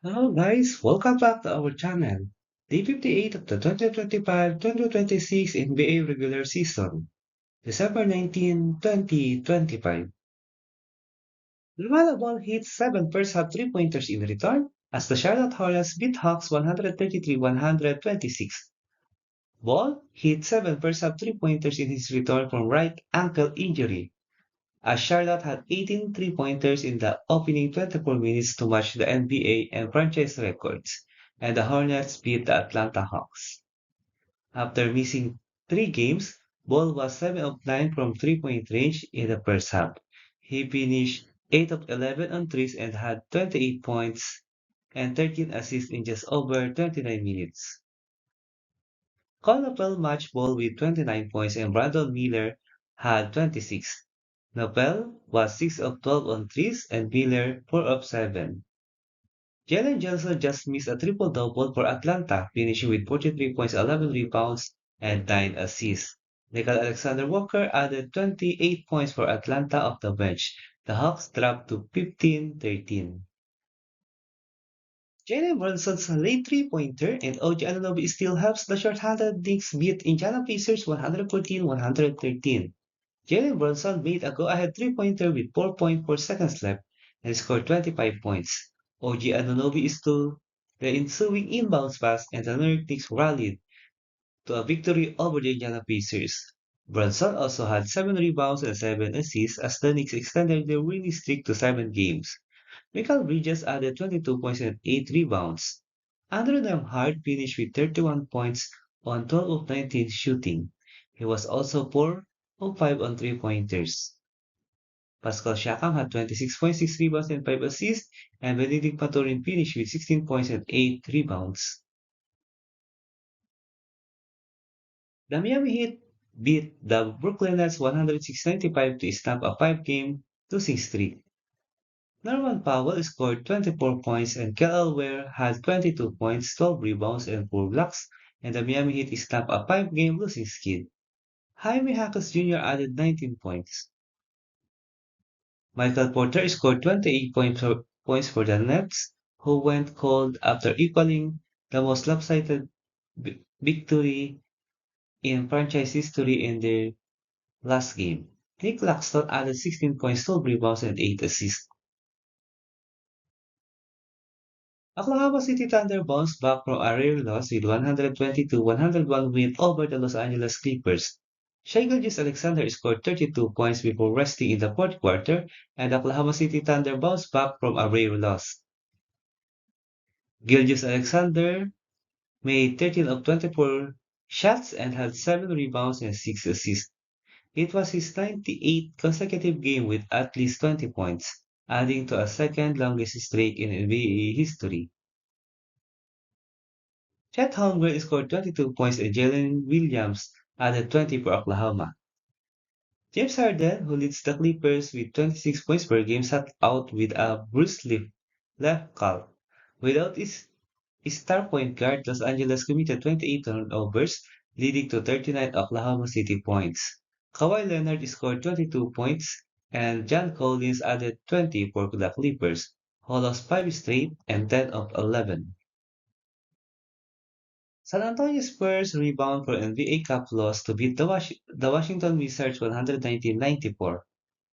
Hello guys, welcome back to our channel. Day 58 of the 2025-2026 NBA regular season, December 19, 2025. LaMelo Ball hit 7 first-half three-pointers in return as the Charlotte Hornets beat Hawks 133-126. Ball hit 7 first-half three-pointers in his return from right ankle injury, as Charlotte had 18 three-pointers in the opening 24 minutes to match the NBA and franchise records, and the Hornets beat the Atlanta Hawks. After missing 3 games, Ball was 7 of 9 from three-point range in the first half. He finished 8 of 11 on threes and had 28 points and 13 assists in just over 29 minutes. Caldwell matched Ball with 29 points and Brandon Miller had 26. Nopel was 6 of 12 on threes and Miller 4 of 7. Jalen Johnson just missed a triple-double for Atlanta, finishing with 43 points, 11 rebounds, and 9 assists. Nickel Alexander-Walker added 28 points for Atlanta off the bench. The Hawks dropped to 15-13. Jalen Brunson's late three-pointer and OG Anunoby still helps the short-handed Knicks beat Indiana Pacers 114-113. Jalen Brunson made a go-ahead three-pointer with 4.4 seconds left and scored 25 points. OG Anunoby stole the ensuing inbounds pass and the New York Knicks rallied to a victory over the Indiana Pacers. Brunson also had 7 rebounds and 7 assists as the Knicks extended their winning streak to 7 games. Michael Bridges added 22 points and 8 rebounds. Andrew Nemhard finished with 31 points on 12 of 19 shooting. He was also 4 of 5 on three-pointers. Pascal Siakam had 26.6 rebounds and 5 assists, and Benedict Mathurin finished with 16 points and 8 rebounds. The Miami Heat beat the Brooklyn Nets 106-95 to snap a 5-game losing streak. Norman Powell scored 24 points and Kel Ware had 22 points, 12 rebounds, and 4 blocks, and the Miami Heat snapped a 5-game losing skid. Jaime Jaquez Jr. added 19 points. Michael Porter scored 28 points for the Nets, who went cold after equaling the most lopsided victory in franchise history in their last game. Nick Claxton added 16 points, 12 rebounds, and 8 assists. Oklahoma City Thunder bounced back from a rare loss with 122-101 win over the Los Angeles Clippers. Shai Gilgeous-Alexander scored 32 points before resting in the fourth quarter, and the Oklahoma City Thunder bounced back from a rare loss. Gilgeous-Alexander made 13 of 24 shots and had 7 rebounds and 6 assists. It was his 98th consecutive game with at least 20 points, adding to a second longest streak in NBA history. Chet Holmgren scored 22 points and Jalen Williams added 20 for Oklahoma. James Harden, who leads the Clippers with 26 points per game, sat out with a bruised left calf. Without his star point guard, Los Angeles committed 28 turnovers, leading to 39 Oklahoma City points. Kawhi Leonard scored 22 points, and John Collins added 20 for the Clippers, who lost 5 straight and 10 of 11. San Antonio Spurs rebound for NBA Cup loss to beat the Washington Wizards 119-94.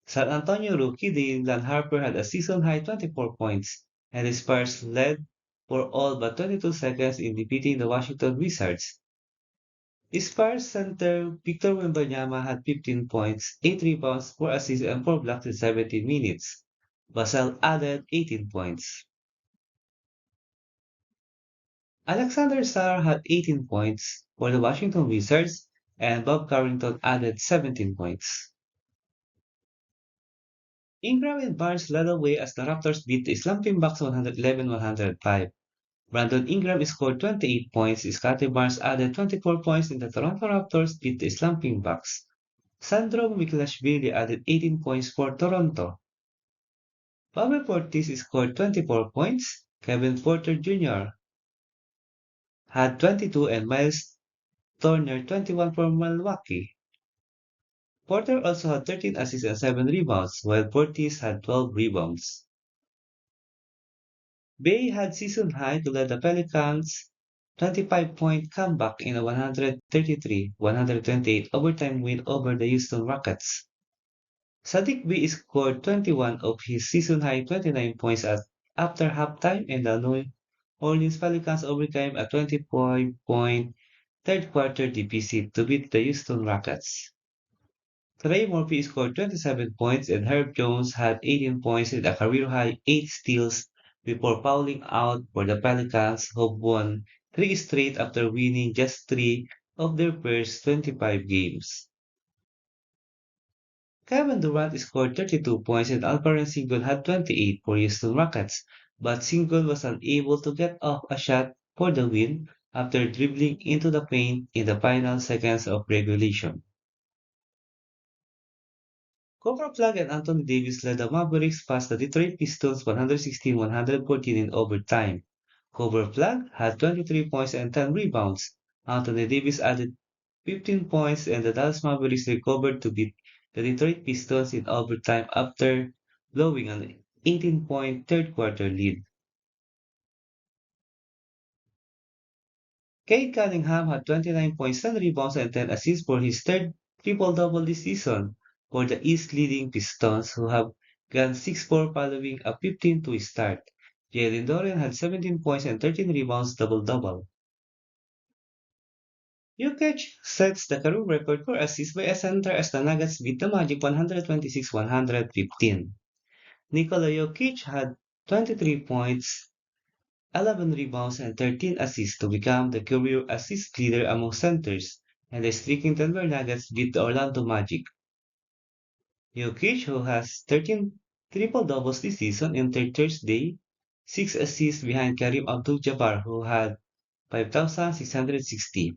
San Antonio rookie Dylan Harper had a season-high 24 points, and the Spurs led for all but 22 seconds in defeating the Washington Wizards. Spurs center Victor Wembanyama had 15 points, 8 rebounds, 4 assists, and 4 blocks in 17 minutes. Basel added 18 points. Alexander Sarr had 18 points for the Washington Wizards, and Bob Carrington added 17 points. Ingram and Barnes led the way as the Raptors beat the slumping Bucks 111-105. Brandon Ingram scored 28 points, Scottie Barnes added 24 points, and the Toronto Raptors beat the slumping Bucks. Sandro Mikilashvili added 18 points for Toronto. Bobby Portis scored 24 points, Kevin Porter Jr. had 22, and Miles Turner 21 for Milwaukee. Porter also had 13 assists and 7 rebounds, while Portis had 12 rebounds. Bay had season high to lead the Pelicans' 25-point comeback in a 133-128 overtime win over the Houston Rockets. Sadiq Bey scored 21 of his season-high 29 points after halftime, and the New Orleans Pelicans overcame a 25-point third-quarter deficit to beat the Houston Rockets. Trey Murphy scored 27 points, and Herb Jones had 18 points with a career-high 8 steals before fouling out for the Pelicans, who won 3 straight after winning just 3 of their first 25 games. Kevin Durant scored 32 points and Alperen Sengun had 28 for Houston Rockets, but Sengun was unable to get off a shot for the win after dribbling into the paint in the final seconds of regulation. Cooper Flag and Anthony Davis led the Mavericks past the Detroit Pistons 116-114 in overtime. Cooper Flag had 23 points and 10 rebounds. Anthony Davis added 15 points, and the Dallas Mavericks recovered to beat the Detroit Pistons in overtime after blowing an 18-point third quarter lead. Cade Cunningham had 29 points, 10 rebounds, and 10 assists for his third triple-double this season for the East leading Pistons, who have gone 6-4 following a 15-2 start. Jalen Dorian had 17 points and 13 rebounds, double-double. Jokic sets the career record for assists by a center as the Nuggets beat the Magic 126-115. Nikola Jokic had 23 points, 11 rebounds, and 13 assists to become the career assist leader among centers, and the streaking Denver Nuggets beat the Orlando Magic. Jokic, who has 13 triple-doubles this season, entered Thursday, 6 assists behind Kareem Abdul-Jabbar, who had 5,660.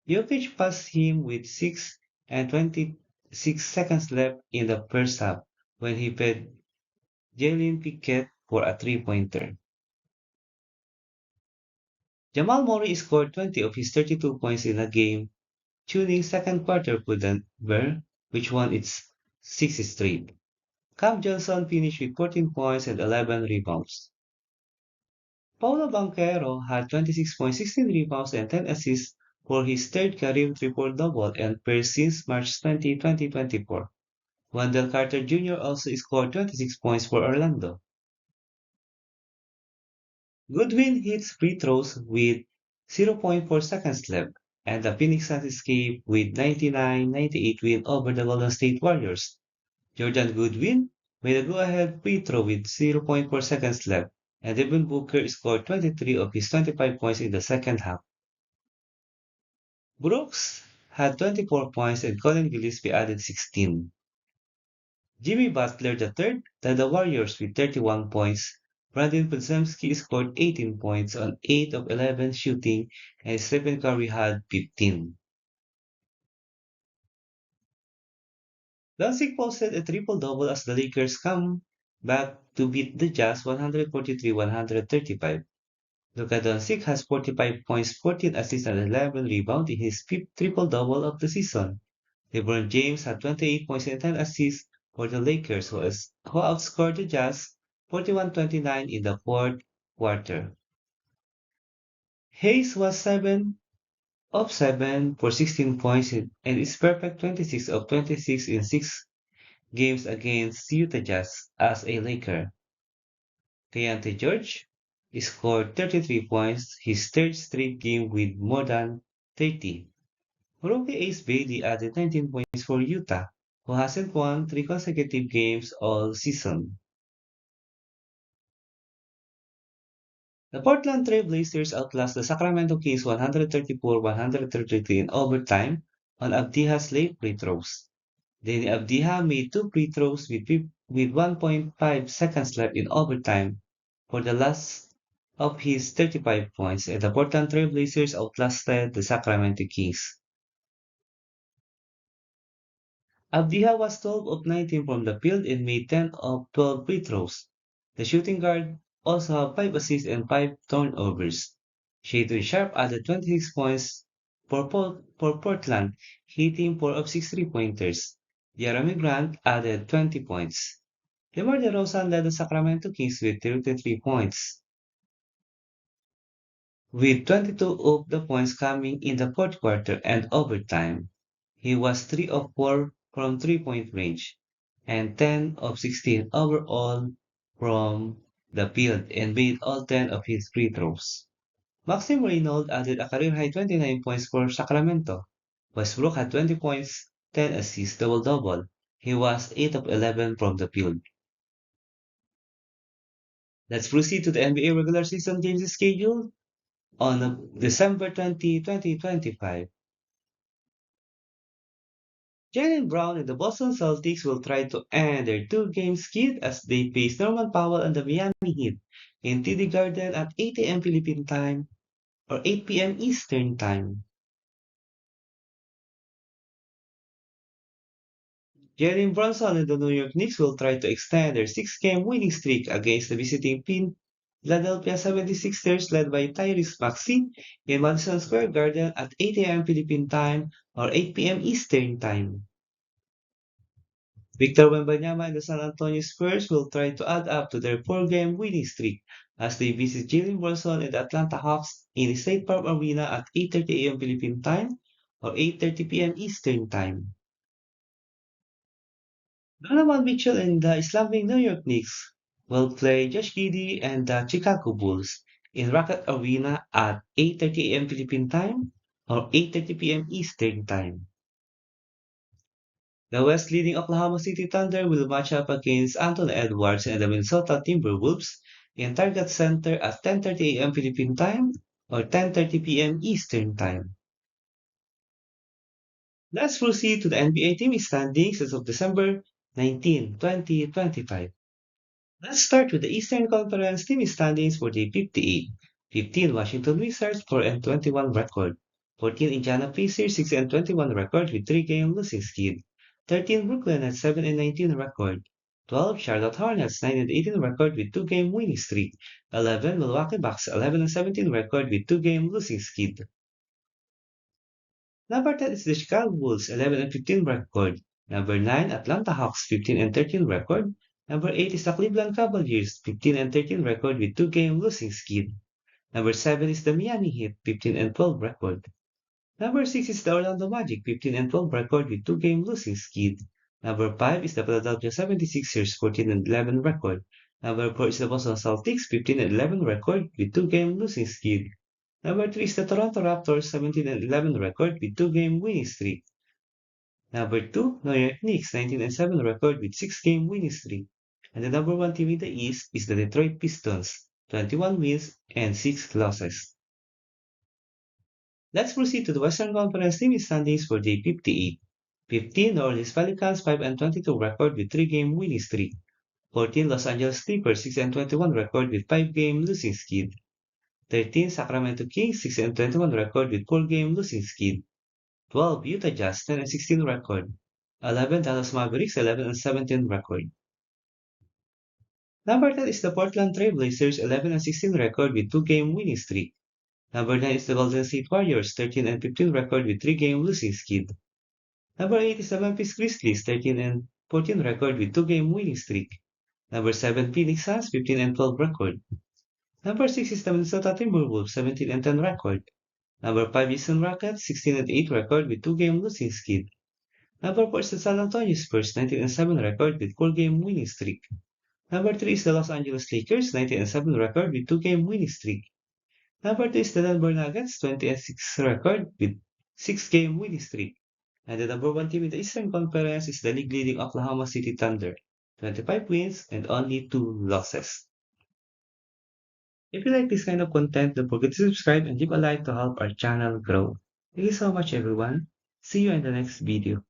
Jokic passed him with 6 and 26 seconds left in the first half when he fed Jalen Pickett for a three-pointer. Jamal Murray scored 20 of his 32 points in a game, tuning second quarter for Denver, which won its sixth straight. Cam Johnson finished with 14 points and 11 rebounds. Paulo Banchero had 26 points, 16 rebounds, and 10 assists for his third career triple-double and first since March 20, 2024. Wendell Carter Jr. also scored 26 points for Orlando. Goodwin hits free throws with 0.4 seconds left, and the Phoenix Suns escape with 99-98 win over the Golden State Warriors. Jordan Goodwin made a go-ahead free throw with 0.4 seconds left, and Devin Booker scored 23 of his 25 points in the second half. Brooks had 24 points and Colin Gillespie added 16. Jimmy Butler III led the Warriors with 31 points. Brandon Podziemski scored 18 points on 8 of 11 shooting, and Stephen Curry had 15. Doncic posted a triple-double as the Lakers come back to beat the Jazz 143-135. Luka Doncic has 45 points, 14 assists, and 11 rebounds in his fifth triple-double of the season. LeBron James had 28 points and 10 assists for the Lakers, who outscored the Jazz 41-29 in the fourth quarter. Hayes was 7 of 7 for 16 points and is perfect 26 of 26 in 6 games against Utah Jazz as a Laker. Keontae George scored 33 points, his third straight game with more than 30. Rookie Ace Bailey added 19 points for Utah, who hasn't won 3 consecutive games all season. The Portland Trail Blazers outlast the Sacramento Kings 134-133 in overtime on Abdiha's late free throws. Danny Abdiha made 2 free throws with 1.5 seconds left in overtime for the last of his 35 points, and the Portland Trail Blazers outlasted the Sacramento Kings. Abdiha was 12 of 19 from the field and made 10 of 12 free throws. The shooting guard also had 5 assists and 5 turnovers. Shadon Sharp added 26 points for Portland, hitting 4 of 6 three-pointers. Jeremy Grant added 20 points. DeMar DeRozan led the Sacramento Kings with 33 points. with 22 of the points coming in the fourth quarter and overtime. He was 3 of 4 from three-point range and 10 of 16 overall from the field and made all 10 of his free throws. Maxime Reynolds added a career-high 29 points for Sacramento. Westbrook had 20 points, 10 assists, double-double. He was 8 of 11 from the field. Let's proceed to the NBA regular season games schedule on December 20, 2025. Jaylen Brown and the Boston Celtics will try to end their two-game skid as they face Norman Powell and the Miami Heat in TD Garden at 8 a.m. Philippine time or 8 p.m. Eastern time. Jalen Brunson and the New York Knicks will try to extend their six-game winning streak against the visiting Philadelphia 76ers led by Tyrese Maxey in Madison Square Garden at 8 a.m. Philippine time or 8 p.m. Eastern time. Victor Wembanyama and the San Antonio Spurs will try to add up to their four-game winning streak as they visit Jalen Brunson and the Atlanta Hawks in the State Farm Arena at 8:30 a.m. Philippine time or 8:30 p.m. Eastern time. Donovan Mitchell and the slumping New York Knicks will play Josh Giddey and the Chicago Bulls in Rocket Arena at 8:30 a.m. Philippine time or 8:30 p.m. Eastern time. The West leading Oklahoma City Thunder will match up against Anthony Edwards and the Minnesota Timberwolves in Target Center at 10:30 a.m. Philippine time or 10:30 p.m. Eastern time. Let's proceed to the NBA team standings as of December 19, 2025. Let's start with the Eastern Conference team standings for the 58. 15 Washington Wizards 4-21 record. 14 Indiana Pacers 6-21 record with 3-game losing skid. 13 Brooklyn Nets 7-19 record. 12 Charlotte Hornets 9-18 record with 2-game winning streak. 11 Milwaukee Bucks 11-17 record with 2-game losing skid. Number 10 is the Chicago Bulls 11-15 record. Number 9 Atlanta Hawks 15-13 record. Number 8 is the Cleveland Cavaliers 15-13 record with 2-game losing skid. Number 7 is the Miami Heat 15-12 record. Number 6 is the Orlando Magic 15-12 record with 2-game losing skid. Number 5 is the Philadelphia 76ers 14-11 record. Number 4 is the Boston Celtics 15-11 record with 2-game losing skid. Number 3 is the Toronto Raptors 17-11 record with 2-game winning streak. Number 2, New York Knicks 19-7 record with 6-game winning streak. And the number 1 team in the East is the Detroit Pistons, 21 wins and 6 losses. Let's proceed to the Western Conference team standings for day 58. 15 New Orleans Pelicans 5-22 record with 3-game winning streak. 14 Los Angeles Clippers 6-21 record with 5-game losing skid. 13 Sacramento Kings 6-21 record with 4-game losing skid. 12 Utah Jazz 10-16 record. 11 Dallas Mavericks 11-17 record. Number 10 is the Portland Trail Blazers 11-16 record with 2-game winning streak. Number 9 is the Golden State Warriors 13-15 record with 3-game losing skid. Number 8 is the Memphis Grizzlies 13-14 record with 2-game winning streak. Number 7 Phoenix Suns 15-12 record. Number 6 is the Minnesota Timberwolves 17-10 record. Number 5 Houston Rockets 16-8 record with 2-game losing skid. Number 4 is the San Antonio Spurs 19-7 record with 4-game winning streak. Number 3 is the Los Angeles Lakers 19-7 record with 2-game winning streak. Number 2 is the Denver Nuggets 20-6 record with 6-game winning streak. And the number 1 team in the Eastern Conference is the league leading Oklahoma City Thunder, 25 wins and only 2 losses. If you like this kind of content, don't forget to subscribe and leave a like to help our channel grow. Thank you so much everyone. See you in the next video.